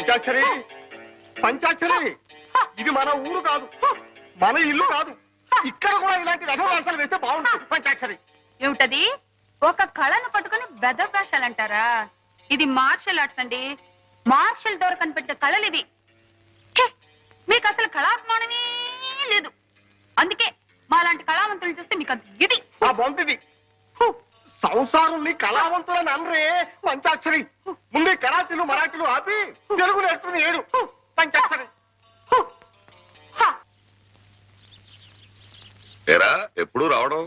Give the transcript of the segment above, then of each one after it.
పంచాక్షరి పంచాక్షరి, ఇది మన ఊరు కాదు, మన ఇల్లు కాదు. ఇక్కడ కూడా ఇలాంటి రథవేషాలు వేస్తే బాగుంటుంది పంచాక్షరి. ఏమిటది? ఒక కళను పట్టుకుని బెదవేషాలంటారా? ఇది మార్షల్ ఆర్ట్స్ అండి. మార్షల్ దొర కనిపెట్టే కళలు ఇవి. మీకు అసలు కళాభిమానమే లేదు. అందుకే మా లాంటి కళావంతులు చూస్తే మీకు అంత ఇది ఆ బొంతిది. సంసారుల్ని కళావంతులని అనరే పంచాక్షరి. ముందే కరాటీలు మరాఠీలు ఆపి తెలుగు నేర్చుకుని ఏడు పంచాక్షరి. ఏరా ఎప్పుడు రావడం?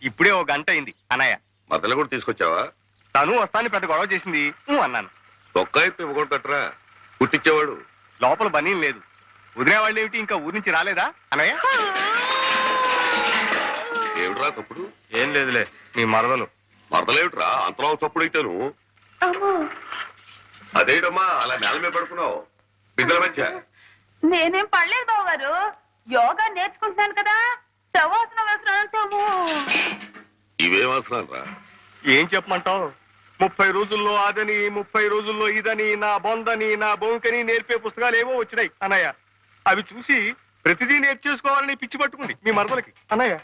ఇప్పుడే ఒక గంట అయింది అన్నయ్య. మరదలు కూడా తీసుకొచ్చావా? తను వస్తాను పెద్ద గొడవ చేసింది అన్నాను. తొక్క అయితే ఇవ్వకూడదట్రా, కుట్టించేవాడు. లోపల బనీ లేదు. వదిలేవాళ్ళు ఏమిటి, ఇంకా ఊరి నుంచి రాలేదా అన్నయ్య? ఏమిట్రా తప్పుడు? ఏం లేదులే, మీ మరదలు. మరదలేమిట్రా అంతలో తప్పుడు అయితేను? అదేటమ్మా అలా నేల మీద పడుకున్నావు? బిడ్డల మధ్య నేనేం పడలేదు బాబు గారు, యోగా నేర్చుకుంటున్నాను కదా. శవాసనం వేస్తున్నాను. ఇవేం అవసరం రా? ఏం చెప్పమంటావు? 30 రోజుల్లో అదని, 30 రోజుల్లో ఇదని, నా బొందని, నా బొంకని నేర్పే పుస్తకాలు ఏవో వచ్చినాయి అన్నయ్య. అవి చూసి ప్రతిదీ నేర్చేసుకోవాలని పిచ్చి పట్టుకుంది మీ మరదలకి అన్నయ్య.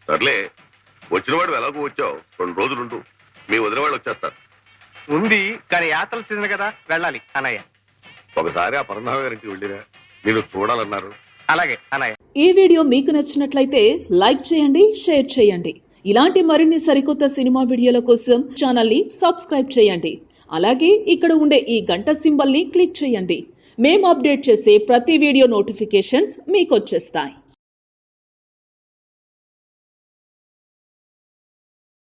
సర్లే, వచ్చిన వాడు ఎలాగో వచ్చావు, 2 రోజులుంటూ మీ వదిన వాళ్ళు వచ్చేస్తారు. ఉంది కానీ యాత్రల సీజన్ కదా, వెళ్ళాలి అన్నయ్య. ఒకసారి ఆ పరమనాభ గారింటికి వెళ్ళిరా, మీరు చూడాలన్నారు. అలాగే అన్నయ్య. ఈ వీడియో మీకు నచ్చినట్లయితే లైక్ చేయండి, షేర్ చేయండి. ఇలాంటి మరిన్ని సరికొత్త సినిమా వీడియోల కోసం ఛానల్ ని సబ్స్క్రైబ్ చేయండి. అలాగే ఇక్కడ ఉండే ఈ గంట సింబల్ ని క్లిక్ చేయండి. మేము అప్డేట్ చేసే ప్రతి వీడియో నోటిఫికేషన్స్ మీకు వచ్చేస్తాయి.